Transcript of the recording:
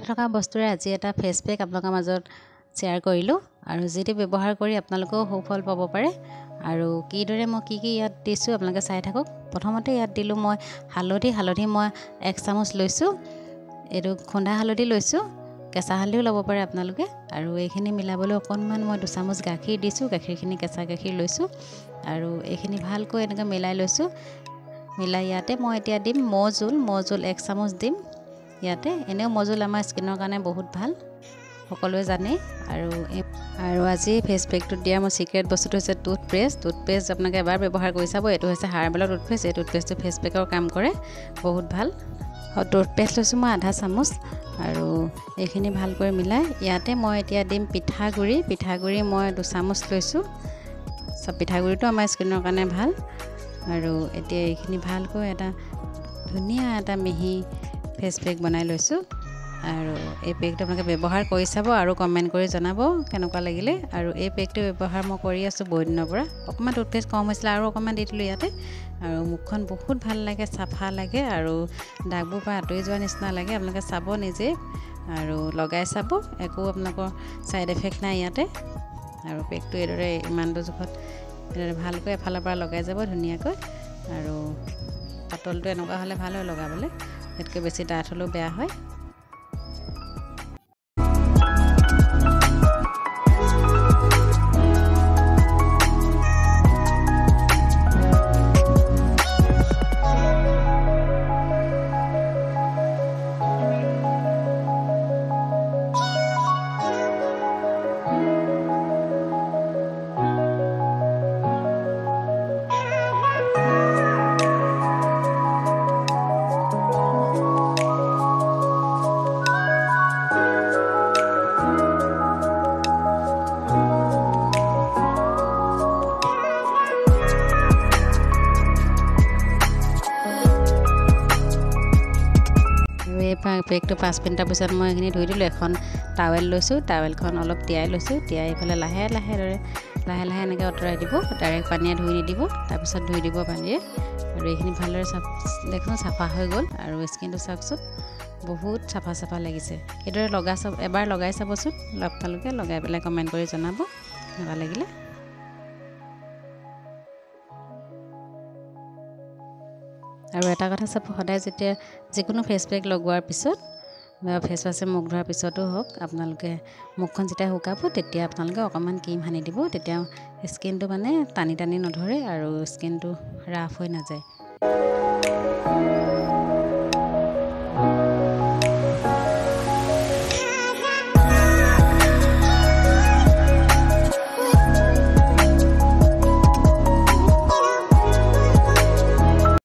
থকা বস্তুৰে আজি এটা ফেচ পেক আপোনালোকৰ মাজত শ্বেয়াৰ কৰিলোঁ আৰু যিটো ব্যৱহাৰ কৰি আপোনালোকেও সুফল পাব পাৰে আৰু কিদৰে মই কি ইয়াত দিছোঁ আপোনালোকে চাই থাকক। প্ৰথমতে ইয়াত দিলোঁ মই হালধি মই 1 চামুচ লৈছোঁ। এইটো খুন্দা হালধি লৈছোঁ, কেঁচা হালধিও ল'ব পাৰে আপোনালোকে। আৰু এইখিনি মিলাবলৈ অকণমান মই 2 চামুচ গাখীৰ দিছোঁ। গাখীৰখিনি কেঁচা গাখীৰ লৈছোঁ আৰু এইখিনি ভালকৈ এনেকৈ মিলাই লৈছোঁ। মিলাই ইয়াতে মই এতিয়া দিম মৌজোল 1 চামুচ দিম ইয়াতে। এনেও মৌজোল আমাৰ স্কিনৰ কাৰণে বহুত ভাল, সকলোৱে জানে। আৰু আজি ফেচ পেকটোত দিয়া মোৰ চিক্ৰেট বস্তুটো হৈছে টুথপেষ্ট। আপোনালোকে এবাৰ ব্যৱহাৰ কৰি চাব। এইটো হৈছে হাৰ্বেলৰ টুথপেষ্ট। এই টুথপেষ্টটো ফেচ পেকৰ কাম কৰে, বহুত ভাল। টুথপেষ্ট লৈছোঁ মই 1/2 চামুচ আৰু এইখিনি ভালকৈ মিলাই ইয়াতে মই এতিয়া দিম পিঠাগুড়ি মই 2 চামুচ লৈছোঁ। পিঠাগুড়িটো আমাৰ স্কিনৰ কাৰণে ভাল। আৰু এতিয়া এইখিনি ভালকৈ এটা ধুনীয়া এটা মিহি ফেচ পেক বনাই লৈছোঁ। আৰু এই পেকটো আপোনালোকে ব্যৱহাৰ কৰি চাব আৰু কমেণ্ট কৰি জনাব কেনেকুৱা লাগিলে। আৰু এই পেকটো ব্যৱহাৰ মই কৰি আছোঁ বহুত দিনৰ পৰা। অকণমান টুথপেষ্ট কম হৈছিলে আৰু অকণমান দি দিলোঁ ইয়াতে। আৰু মুখখন বহুত ভাল লাগে, চাফা লাগে আৰু দাগবোৰ পৰা আঁতৰি যোৱাৰ নিচিনা লাগে। আপোনালোকে চাব নিজে আৰু লগাই চাব, একো আপোনালোকৰ ছাইড এফেক্ট নাই ইয়াতে। আৰু পেকটো এইদৰে ইমানটো জোখত এইদৰে ভালকৈ এফালৰ পৰা লগাই যাব ধুনীয়াকৈ। আৰু পাতলটো এনেকুৱা হ'লে ভাল হয় লগাবলৈ, ইয়াতকৈ বেছি ডাঠ হ'লেও বেয়া হয়। পেকটো 5 মিনিটৰ পিছত মই এইখিনি ধুই দিলোঁ। এখন টাৱেল লৈছোঁ, টাৱেলখন অলপ তিয়াই লৈছোঁ। তিয়াই পেলাই লাহে লাহে এনেকৈ আঁতৰাই দিব। ডাইৰেক্ট পানীয়ে ধুই নিদিব, তাৰপিছত ধুই দিব পানীৰে। আৰু এইখিনি ভালদৰে দেখোন চাফা হৈ গ'ল। আৰু স্কিনটো চাওকচোন, বহুত চাফা লাগিছে। এইদৰে এবাৰ লগাই চাবচোন আপোনালোকে, লগাই পেলাই কমেণ্ট কৰি জনাব কেনেকুৱা লাগিলে। আৰু এটা কথা চাব, সদায় যেতিয়া যিকোনো ফেচ পেক লগোৱাৰ পিছত বা ফেচ ৱাছে মুখ ধোৱাৰ পিছতো হওক, আপোনালোকে মুখখন যেতিয়া শুকাব তেতিয়া আপোনালোকে অকণমান ক্ৰীম সানি দিব। তেতিয়া স্কিনটো মানে টানি নধৰে আৰু স্কিনটো ৰাফ হৈ নাযায়।